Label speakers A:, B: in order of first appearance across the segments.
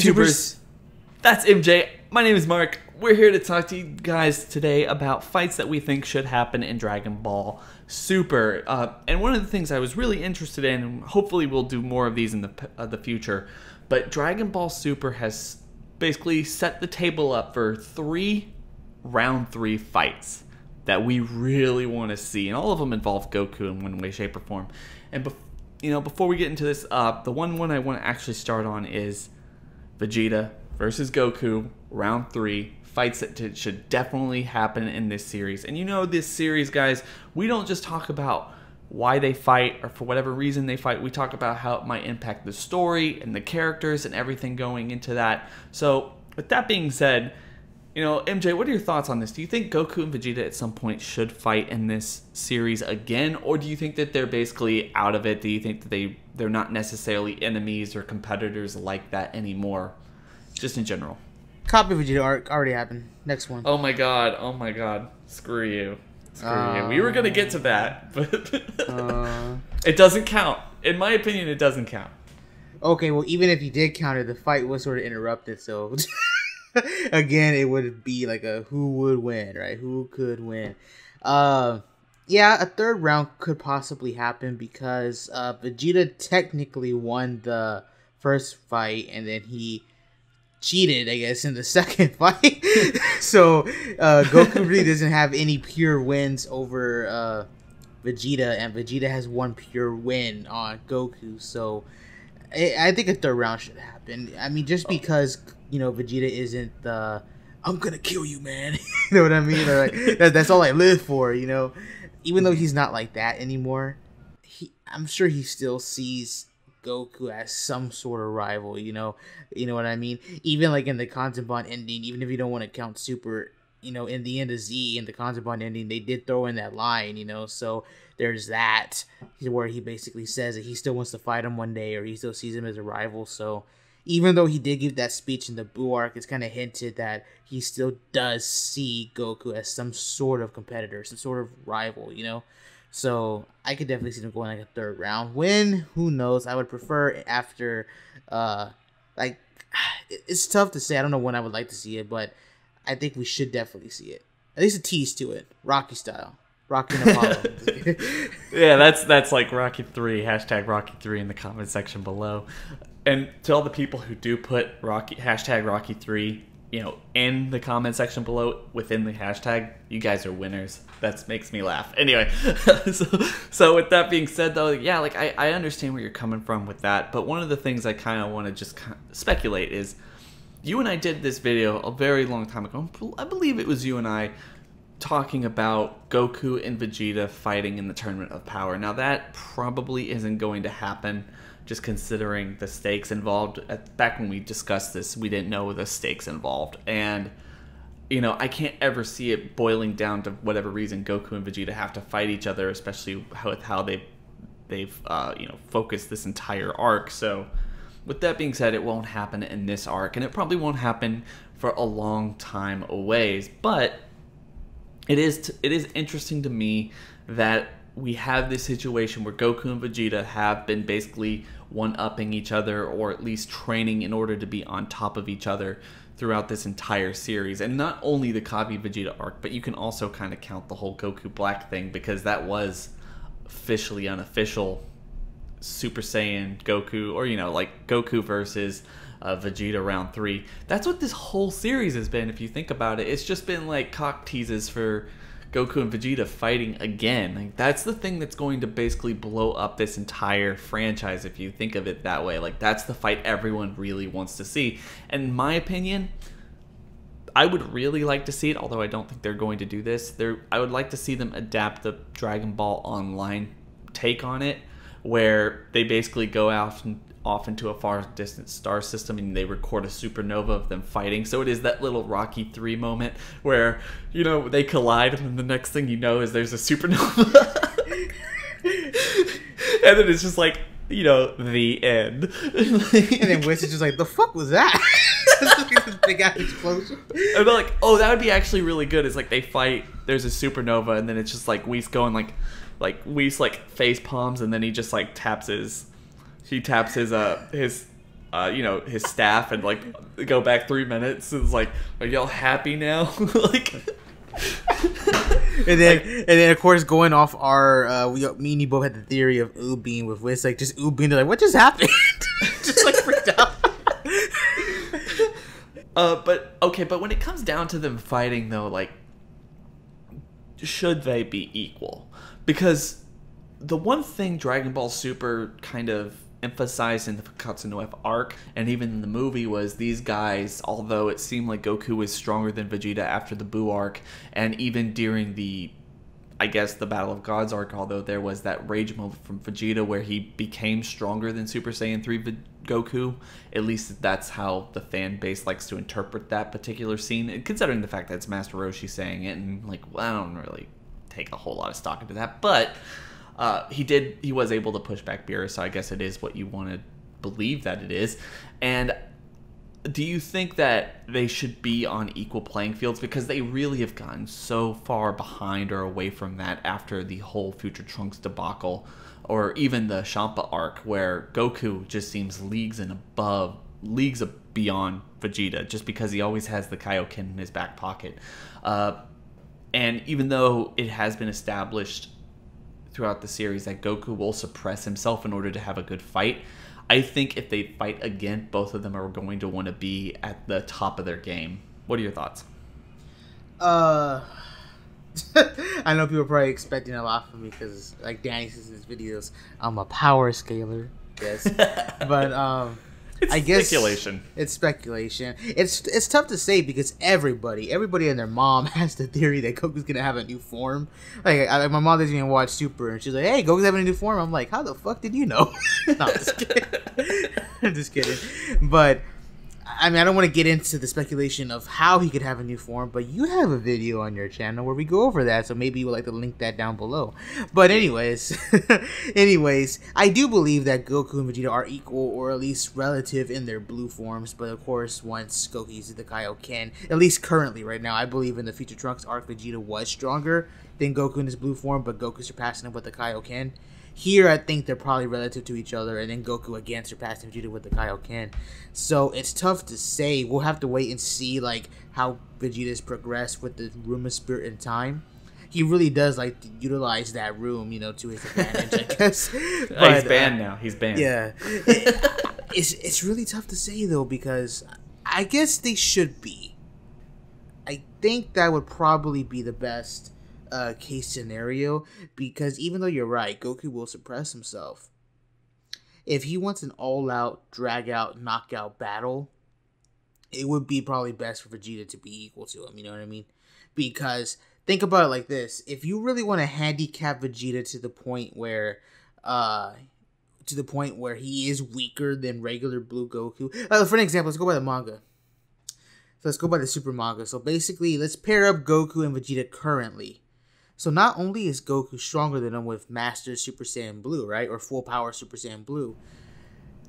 A: YouTubers. That's MJ. My name is Mark. We're here to talk to you guys today about fights that we think should happen in Dragon Ball Super. And one of the things I was really interested in, and hopefully we'll do more of these in the future, but Dragon Ball Super has basically set the table up for 3 round 3 fights that we really want to see, and all of them involve Goku in one way, shape, or form. And before we get into this, the one I want to actually start on is Vegeta versus Goku, round 3. Fights that should definitely happen in this series. And this series, guys, we don't just talk about why they fight or for whatever reason they fight. We talk about how it might impact the story and the characters and everything going into that. So with that being said, MJ, what are your thoughts on this? Do you think Goku and Vegeta at some point should fight in this series again? Or do you think that they're basically out of it? Do you think that they're not necessarily enemies or competitors like that anymore? Just in general.
B: Copy Vegeta arc already happened. Next one.
A: Oh my god. Screw you. We were going to get to that, but it doesn't count. In my opinion, it doesn't count.
B: Okay, well, even if you did count it, the fight was sort of interrupted, so... Again, it would be like a who would win, right? Who could win? Yeah, a third round could possibly happen because Vegeta technically won the first fight, and then he cheated, I guess, in the second fight. So Goku really doesn't have any pure wins over Vegeta, and Vegeta has one pure win on Goku. So I think a third round should happen. I mean, just because Vegeta isn't the "I'm gonna kill you, man." You know what I mean? Or like, that's all I live for. Even though he's not like that anymore, I'm sure he still sees Goku as some sort of rival. You know what I mean? Even like in the Kanzenban ending, even if you don't want to count Super, in the end of Z, in the Kanzenban ending, they did throw in that line. So there's that where he basically says that he still wants to fight him one day, or he still sees him as a rival. So even though he did give that speech in the Buu arc, it's kind of hinted that he still does see Goku as some sort of competitor, some sort of rival, So I could definitely see them going like a third round. When? Who knows? I would prefer after, it's tough to say. I don't know when I would like to see it, but I think we should definitely see it. At least a tease to it, Rocky style. Rocky and Apollo.
A: Yeah, that's like Rocky 3, hashtag Rocky 3 in the comment section below. And to all the people who do put hashtag Rocky 3, in the comment section below within the hashtag, you guys are winners. That makes me laugh. Anyway, so with that being said, though, yeah, like I understand where you're coming from with that. But one of the things I kind of want to just speculate is, you and I did this video a very long time ago. I believe it was you and I talking about Goku and Vegeta fighting in the Tournament of Power. Now that probably isn't going to happen, just considering the stakes involved. Back when we discussed this, we didn't know the stakes involved. And, I can't ever see it boiling down to whatever reason Goku and Vegeta have to fight each other, especially with how they've focused this entire arc. So with that being said, it won't happen in this arc, and it probably won't happen for a long time away. But it is interesting to me that we have this situation where Goku and Vegeta have been basically one-upping each other, or at least training in order to be on top of each other throughout this entire series. And not only the Copy Vegeta arc, but you can also kind of count the whole Goku Black thing, because that was officially unofficial Super Saiyan Goku, or like Goku versus Vegeta round 3. That's what this whole series has been, if you think about it. It's just been like cock teases for Goku and Vegeta fighting again. Like, that's the thing that's going to basically blow up this entire franchise, if you think of it that way. Like, that's the fight everyone really wants to see. And in my opinion, I would really like to see it, although I don't think they're going to do this. I would like to see them adapt the Dragon Ball Online take on it, where they basically go off into a far distant star system and they record a supernova of them fighting. So it is that little Rocky 3 moment where, they collide, and the next thing you know is there's a supernova. And then it's just like, the end.
B: And then Winston's just like, the fuck was that? This big ass explosion.
A: And they're like, oh, that would be actually really good. It's like they fight, there's a supernova, and then it's just like Whis going like Whis face palms, and then he just like taps his his staff and like go back 3 minutes. And it's like, are y'all happy now? Like,
B: and then of course going off our me and you both had the theory of Oob being with Wiz, like just Oob being there, like what just happened? Just like freaked out.
A: But when it comes down to them fighting though, like, should they be equal? Because the one thing Dragon Ball Super kind of emphasized in the Katsuno F arc and even in the movie was these guys, although it seemed like Goku was stronger than Vegeta after the Buu arc and even during the Battle of Gods arc, although there was that rage moment from Vegeta where he became stronger than Super Saiyan 3 Goku. At least that's how the fan base likes to interpret that particular scene, and considering the fact that it's Master Roshi saying it, and like, well, I don't really take a whole lot of stock into that, but he was able to push back Beerus, so I guess it is what you want to believe that it is. And do you think that they should be on equal playing fields? Because they really have gotten so far behind or away from that after the whole Future Trunks debacle, or even the Champa arc, where Goku just seems leagues beyond Vegeta, just because he always has the Kaioken in his back pocket. And even though it has been established throughout the series that Goku will suppress himself in order to have a good fight, I think if they fight again, both of them are going to want to be at the top of their game. What are your thoughts?
B: I know people are probably expecting a lot from me because, like Danny says in his videos, I'm a power scaler. Yes, but I guess
A: speculation.
B: It's speculation. It's tough to say because everybody and their mom has the theory that Goku's gonna have a new form. Like my mom doesn't even watch Super, and she's like, "Hey, Goku's having a new form." I'm like, "How the fuck did you know?" No, I'm just kidding. I'm just kidding. But I mean, I don't want to get into the speculation of how he could have a new form, but you have a video on your channel where we go over that, so maybe you would like to link that down below. But anyways, I do believe that Goku and Vegeta are equal, or at least relative in their blue forms, but of course, once Goku uses the Kaioken, at least currently, right now, I believe in the Future Trunks arc, Vegeta was stronger than Goku in his blue form, but Goku surpassing him with the Kaioken. Here, I think they're probably relative to each other, and then Goku again surpassing Vegeta with the Kaioken. So it's tough to say. We'll have to wait and see like how Vegeta's progressed with the Room of Spirit and Time. He really does like to utilize that room, to his advantage, I guess. But,
A: he's banned now. He's banned.
B: Yeah, it's really tough to say though, because I guess they should be. I think that would probably be the best case scenario, because even though you're right, Goku will suppress himself. If he wants an all-out, drag-out, knockout battle, it would be probably best for Vegeta to be equal to him, you know what I mean? Because think about it like this: if you really want to handicap Vegeta to the point where he is weaker than regular Blue Goku, for an example, let's go by the manga. So let's go by the Super manga. So basically, let's pair up Goku and Vegeta currently. So not only is Goku stronger than him with Master Super Saiyan Blue, right? Or Full Power Super Saiyan Blue.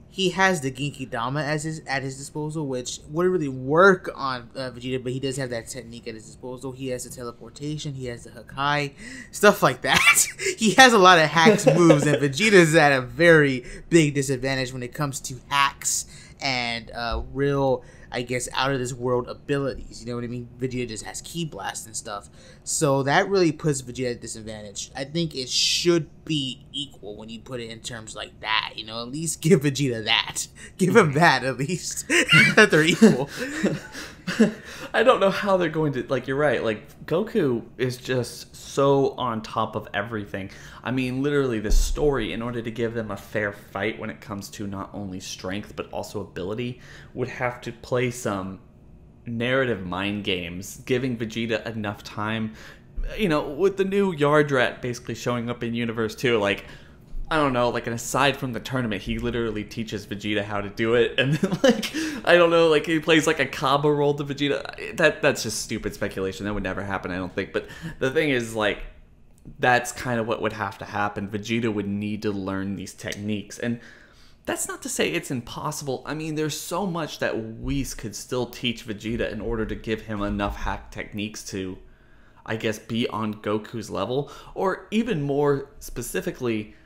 B: He has the Genki Dama at his disposal, which wouldn't really work on Vegeta, but he does have that technique at his disposal. He has the teleportation, he has the Hakai, stuff like that. He has a lot of hacks moves, and Vegeta's at a very big disadvantage when it comes to hacks and real, I guess, out of this world abilities. You know what I mean? Vegeta just has Ki Blast and stuff. So that really puts Vegeta at a disadvantage. I think it should be equal when you put it in terms like that. At least give Vegeta that. Give him that at least. That they're equal.
A: I don't know how they're going to, like, you're right. Like, Goku is just so on top of everything. I mean, literally, the story, in order to give them a fair fight when it comes to not only strength, but also ability, would have to play some narrative mind games, giving Vegeta enough time. With the new Yardrat basically showing up in Universe 2, like, I don't know, like, and aside from the tournament, he literally teaches Vegeta how to do it, and then, like, I don't know, like, he plays, like, a Kaba role to Vegeta. That's just stupid speculation. That would never happen, I don't think. But the thing is, like, that's kind of what would have to happen. Vegeta would need to learn these techniques, and that's not to say it's impossible. I mean, there's so much that Whis could still teach Vegeta in order to give him enough hack techniques to, I guess, be on Goku's level, or even more specifically,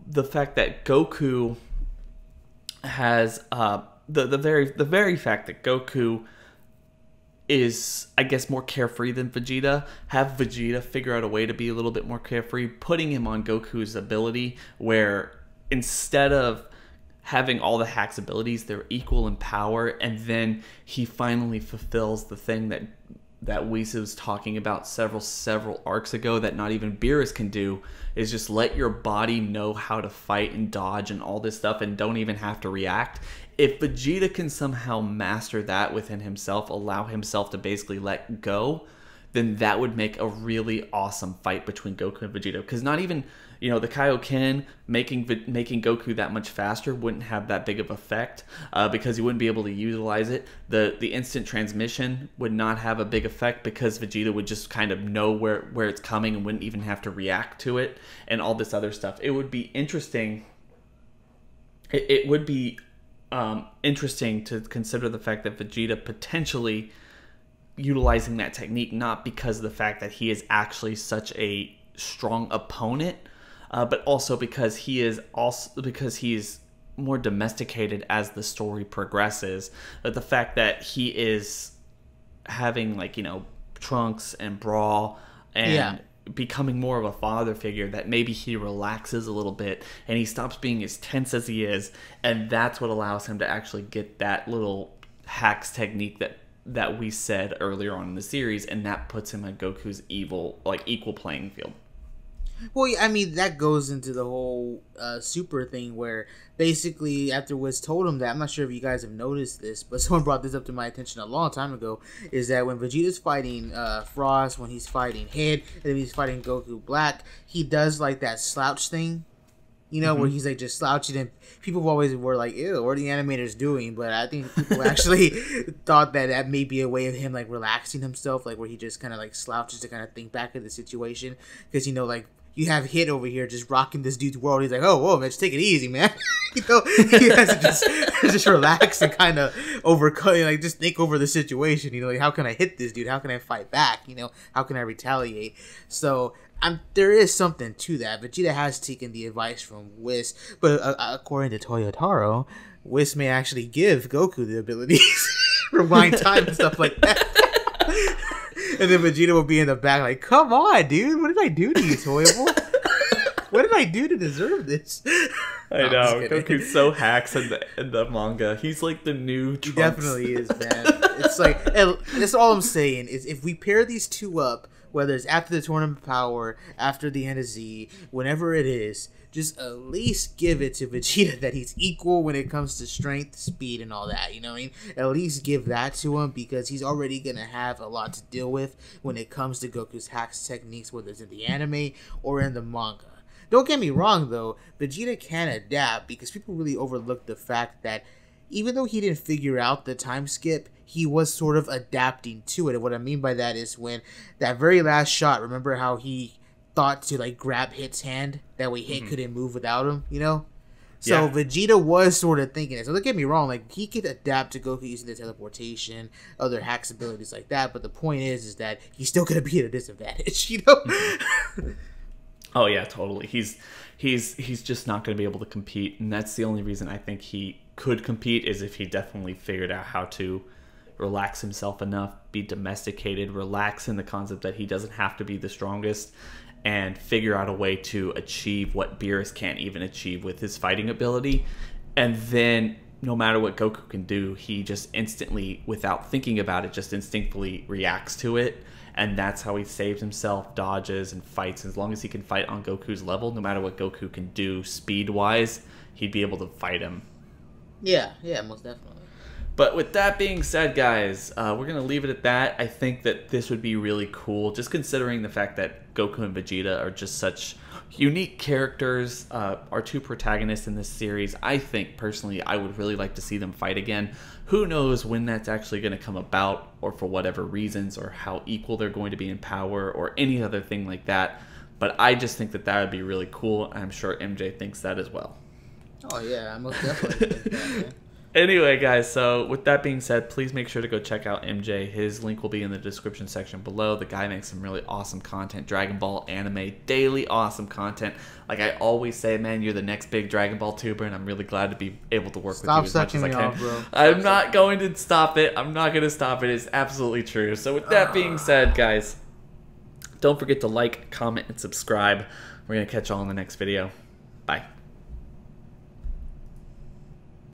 A: the fact that Goku has the very fact that Goku is, I guess, more carefree than Vegeta. Have Vegeta figure out a way to be a little bit more carefree, putting him on Goku's ability, where instead of having all the hacks abilities, they're equal in power, and then he finally fulfills the thing that Whis was talking about several arcs ago that not even Beerus can do, is just let your body know how to fight and dodge and all this stuff and don't even have to react. If Vegeta can somehow master that within himself, allow himself to basically let go, then that would make a really awesome fight between Goku and Vegeta. Because not even, the Kaioken making Goku that much faster wouldn't have that big of effect, because he wouldn't be able to utilize it. The instant transmission would not have a big effect because Vegeta would just kind of know where it's coming and wouldn't even have to react to it and all this other stuff. It would be interesting. It would be interesting to consider the fact that Vegeta potentially utilizing that technique, not because of the fact that he is actually such a strong opponent, but also because he's more domesticated as the story progresses. But the fact that he is having Trunks and Brawl and becoming more of a father figure, that maybe he relaxes a little bit and he stops being as tense as he is, and that's what allows him to actually get that little hacks technique that we said earlier on in the series, and that puts him on Goku's equal playing field.
B: Well, I mean, that goes into the whole super thing where basically after Wiz told him that, I'm not sure if you guys have noticed this, but someone brought this up to my attention a long time ago, is that when Vegeta's fighting Frost, when he's fighting Head, and then he's fighting Goku Black, he does that slouch thing, where he's just slouching, and people always were like, ew, what are the animators doing? But I think people actually thought that may be a way of him relaxing himself, where he just kind of slouches to kind of think back of the situation, because you have Hit over here just rocking this dude's world. He's like, oh, whoa, man, just take it easy, man. He has to just relax and kind of overcome, just think over the situation. How can I hit this dude? How can I fight back? How can I retaliate? So there is something to that. Vegeta has taken the advice from Whis, but according to Toyotaro, Whis may actually give Goku the abilities, rewind time and stuff like that. And then Vegeta will be in the back come on, dude. What did I do to you, Toyable? What did I do to deserve this?
A: I know. Goku's so hacks in the manga. He's the new Trunks.
B: He definitely is, man. It's that's all I'm saying is if we pair these two up, whether it's after the Tournament of Power, after the end of Z, whenever it is, just at least give it to Vegeta that he's equal when it comes to strength, speed, and all that. You know what I mean? At least give that to him, because he's already going to have a lot to deal with when it comes to Goku's hacks techniques, whether it's in the anime or in the manga. Don't get me wrong, though. Vegeta can adapt, because people really overlook the fact that even though he didn't figure out the time skip, he was sort of adapting to it. And what I mean by that is when that very last shot, remember how he thought to grab Hit's hand, that way Hit couldn't move without him, So Vegeta was sort of thinking it. So don't get me wrong, he could adapt to Goku using the teleportation, other hacks abilities like that, but the point is that he's still gonna be at a disadvantage,
A: Oh yeah, totally. He's just not going to be able to compete, and that's the only reason I think he could compete, is if he definitely figured out how to relax himself enough, be domesticated, relax in the concept that he doesn't have to be the strongest, and figure out a way to achieve what Beerus can't even achieve with his fighting ability. And then no matter what Goku can do, he just instantly, without thinking about it, just instinctively reacts to it. And that's how he saves himself, dodges, and fights. As long as he can fight on Goku's level, no matter what Goku can do speed-wise, he'd be able to fight him.
B: Yeah, most definitely.
A: But with that being said, guys, we're going to leave it at that. I think that this would be really cool, just considering the fact that Goku and Vegeta are just such unique characters, our two protagonists in this series. I think, personally, I would really like to see them fight again. Who knows when that's actually going to come about, or for whatever reasons, or how equal they're going to be in power, or any other thing like that. But I just think that would be really cool. I'm sure MJ thinks that as well.
B: Oh, yeah, I most definitely think that, man.
A: Anyway, guys, so with that being said, please make sure to go check out MJ. His link will be in the description section below. The guy makes some really awesome content, Dragon Ball anime, daily awesome content. Like I always say, man, you're the next big Dragon Ball tuber, and I'm really glad to be able to work with you as much as I can.
B: Off, bro.
A: I'm not going to stop it. I'm not going to stop it. It's absolutely true. So with that being said, guys, don't forget to like, comment, and subscribe. We're going to catch y'all in the next video. Bye.